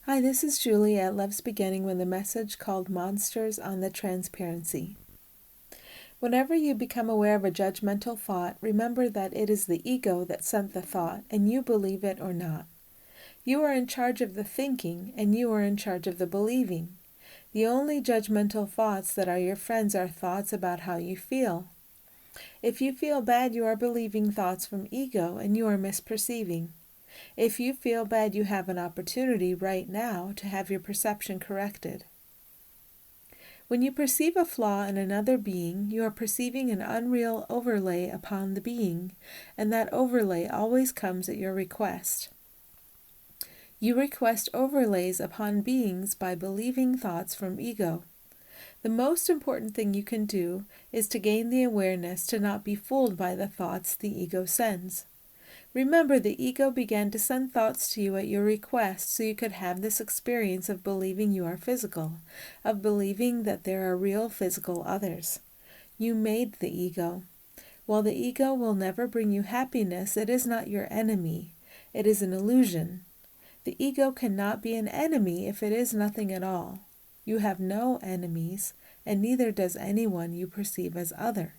Hi, this is Julie at Love's Beginning with a message called Monsters on the Transparency. Whenever you become aware of a judgmental thought, remember that it is the ego that sent the thought, and you believe it or not. You are in charge of the thinking, and you are in charge of the believing. The only judgmental thoughts that are your friends are thoughts about how you feel. If you feel bad, you are believing thoughts from ego, and you are misperceiving. If you feel bad, you have an opportunity right now to have your perception corrected. When you perceive a flaw in another being, you are perceiving an unreal overlay upon the being, and that overlay always comes at your request. You request overlays upon beings by believing thoughts from ego. The most important thing you can do is to gain the awareness to not be fooled by the thoughts the ego sends. Remember, the ego began to send thoughts to you at your request so you could have this experience of believing you are physical, of believing that there are real physical others. You made the ego. While the ego will never bring you happiness, it is not your enemy. It is an illusion. The ego cannot be an enemy if it is nothing at all. You have no enemies, and neither does anyone you perceive as other.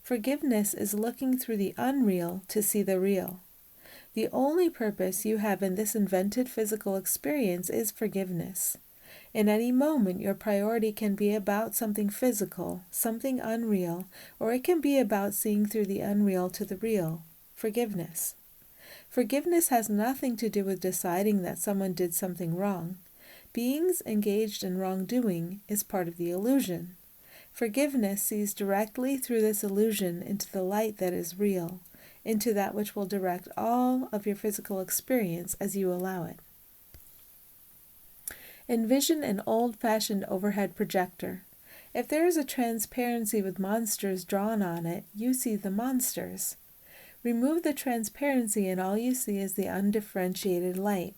Forgiveness is looking through the unreal to see the real. The only purpose you have in this invented physical experience is forgiveness. In any moment, your priority can be about something physical, something unreal, or it can be about seeing through the unreal to the real, forgiveness. Forgiveness has nothing to do with deciding that someone did something wrong. Beings engaged in wrongdoing is part of the illusion. Forgiveness sees directly through this illusion into the light that is real, into that which will direct all of your physical experience as you allow it. Envision an old-fashioned overhead projector. If there is a transparency with monsters drawn on it, you see the monsters. Remove the transparency and all you see is the undifferentiated light.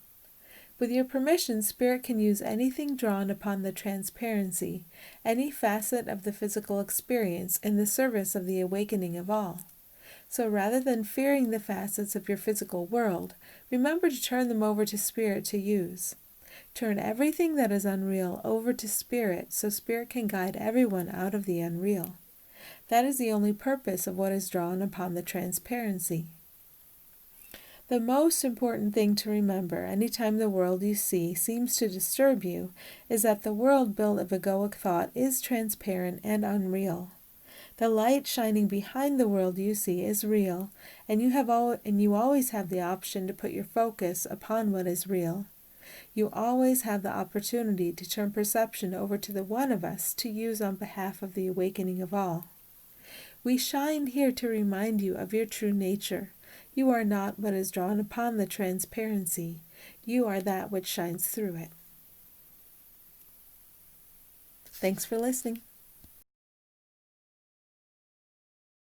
With your permission, Spirit can use anything drawn upon the transparency, any facet of the physical experience, in the service of the awakening of all. So rather than fearing the facets of your physical world, remember to turn them over to Spirit to use. Turn everything that is unreal over to Spirit so Spirit can guide everyone out of the unreal. That is the only purpose of what is drawn upon the transparency. The most important thing to remember anytime the world you see seems to disturb you is that the world built of egoic thought is transparent and unreal. The light shining behind the world you see is real, and you always have the option to put your focus upon what is real. You always have the opportunity to turn perception over to the one of us to use on behalf of the awakening of all. We shine here to remind you of your true nature. You are not what is drawn upon the transparency. You are that which shines through it. Thanks for listening.